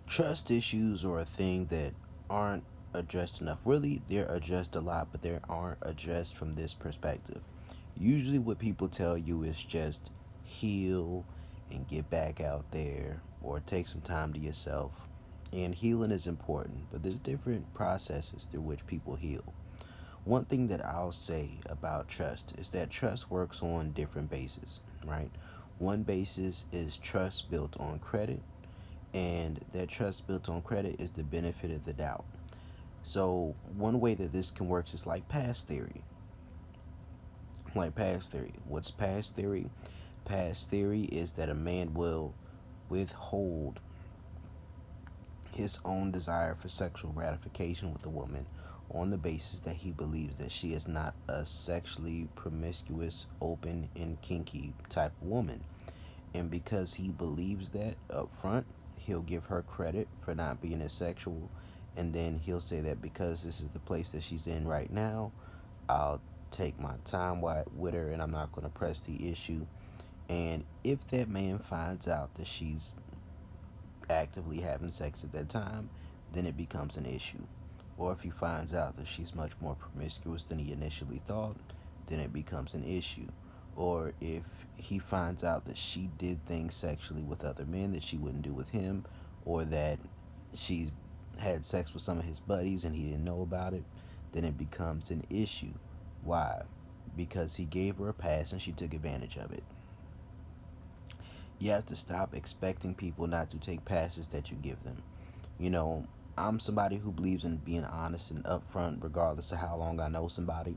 Trust issues are a thing that aren't addressed enough. Really, they're addressed a lot, but they aren't addressed from this perspective. Usually, what people tell you is just heal and get back out there or take some time to yourself. And healing is important, but there's different processes through which people heal. One thing that I'll say about trust is that trust works on different bases, right? One basis is trust built on credit, and that trust built on credit is the benefit of the doubt. So one way that this can work is like past theory. Like past theory. What's past theory? Past theory is that a man will withhold his own desire for sexual gratification with a woman on the basis that he believes that she is not a sexually promiscuous, open, and kinky type of woman. And because he believes that up front, he'll give her credit for not being as sexual. And then he'll say that because this is the place that she's in right now, I'll take my time with her and I'm not going to press the issue. And if that man finds out that she's actively having sex at that time, then it becomes an issue. Or if he finds out that she's much more promiscuous than he initially thought, then it becomes an issue. Or if he finds out that she did things sexually with other men that she wouldn't do with him, or that she had sex with some of his buddies and he didn't know about it, then it becomes an issue. Why? Because he gave her a pass and she took advantage of it. You have to stop expecting people not to take passes that you give them. You know, I'm somebody who believes in being honest and upfront regardless of how long I know somebody.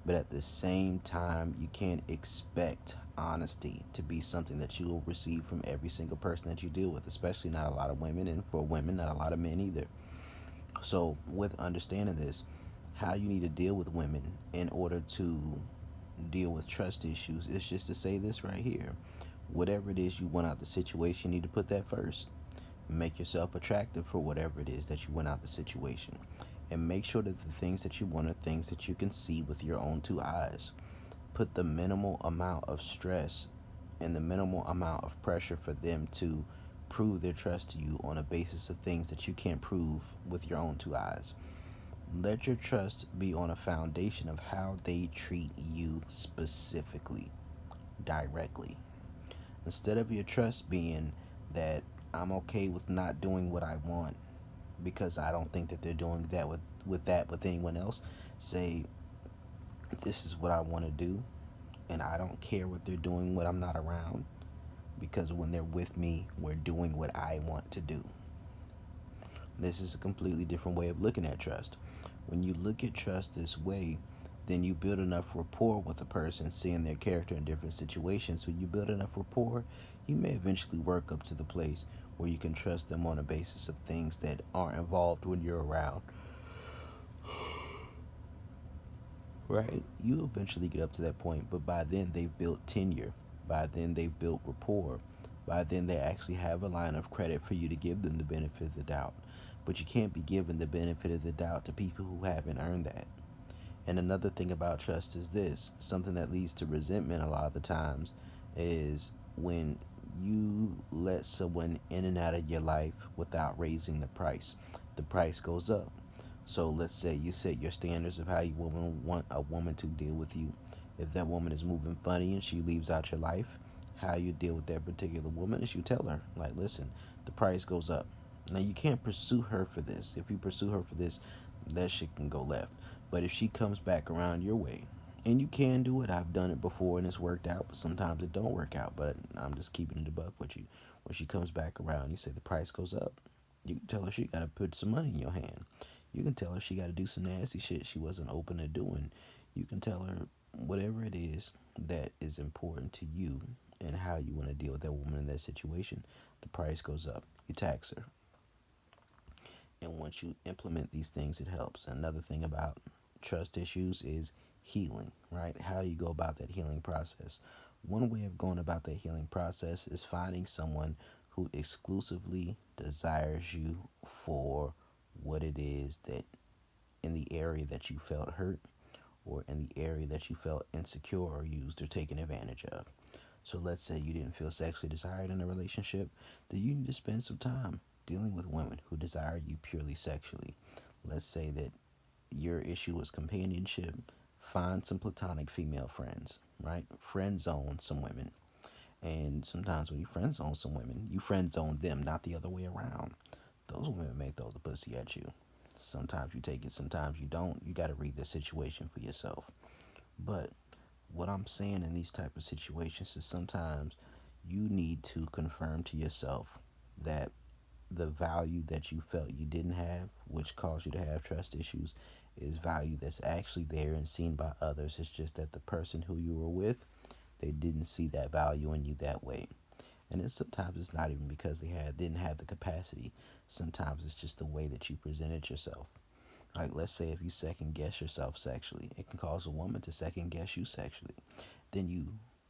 But at the same time, you can't expect honesty to be something that you will receive from every single person that you deal with, especially not a lot of women, and for women, not a lot of men either. So, with understanding this, how you need to deal with women in order to deal with trust issues is just to say this right here. Whatever it is you want out the situation, you need to put that first. Make yourself attractive for whatever it is that you want out the situation. And make sure that the things that you want are things that you can see with your own two eyes. Put the minimal amount of stress and the minimal amount of pressure for them to prove their trust to you on a basis of things that you can't prove with your own two eyes. Let your trust be on a foundation of how they treat you specifically, directly. Instead of your trust being that I'm okay with not doing what I want because I don't think that they're doing that with anyone else. Say this is what I want to do and I don't care what they're doing when I'm not around because when they're with me, we're doing what I want to do. This is a completely different way of looking at trust. When you look at trust this way, then you build enough rapport with the person, seeing their character in different situations. When you build enough rapport, you may eventually work up to the place where you can trust them on a basis of things that aren't involved when you're around. Right? You eventually get up to that point, but by then they've built tenure. By then they've built rapport. By then they actually have a line of credit for you to give them the benefit of the doubt. But you can't be given the benefit of the doubt to people who haven't earned that. And another thing about trust is this, something that leads to resentment a lot of the times is when you let someone in and out of your life without raising the price. The price goes up. So let's say you set your standards of how you want a woman to deal with you. If that woman is moving funny and she leaves out your life, how you deal with that particular woman is you tell her, like, listen, the price goes up. Now you can't pursue her for this. If you pursue her for this, that shit can go left. But if she comes back around your way, and you can do it, I've done it before and it's worked out, but sometimes it don't work out. But I'm just keeping it a buck with you. When she comes back around, you say the price goes up. You can tell her she got to put some money in your hand. You can tell her she got to do some nasty shit she wasn't open to doing. You can tell her whatever it is that is important to you and how you want to deal with that woman in that situation. The price goes up. You tax her. And once you implement these things, it helps. Another thing about trust issues is healing, right? How do you go about that healing process? One way of going about that healing process is finding someone who exclusively desires you for what it is that in the area that you felt hurt or in the area that you felt insecure or used or taken advantage of. So let's say you didn't feel sexually desired in a relationship, then you need to spend some time dealing with women desire you purely sexually. Let's say that your issue is companionship. Find some platonic female friends, right? Friend zone some women. And sometimes when you friend zone some women, you friend zone them, not the other way around. Those women may throw the pussy at you. Sometimes you take it, sometimes you don't. You got to read the situation for yourself. But what I'm saying in these type of situations is sometimes you need to confirm to yourself that the value that you felt you didn't have, which caused you to have trust issues, is value that's actually there and seen by others. It's just that the person who you were with, they didn't see that value in you that way. And then sometimes it's not even because they didn't have the capacity. Sometimes it's just the way that you presented yourself. Like, let's say if you second guess yourself sexually, it can cause a woman to second guess you sexually. Then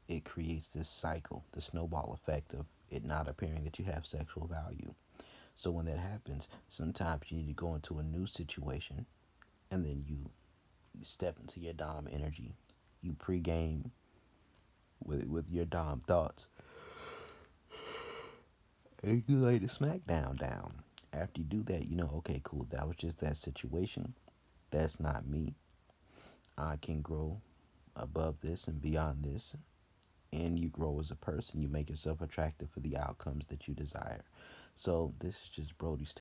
it creates this cycle, the snowball effect of it not appearing that you have sexual value. So when that happens, sometimes you need to go into a new situation, and then you step into your dom energy. You pregame with your dom thoughts, and you lay the smackdown down. After you do that, you know, okay, cool, that was just that situation. That's not me. I can grow above this and beyond this. And you grow as a person. You make yourself attractive for the outcomes that you desire. So this is just Brodie's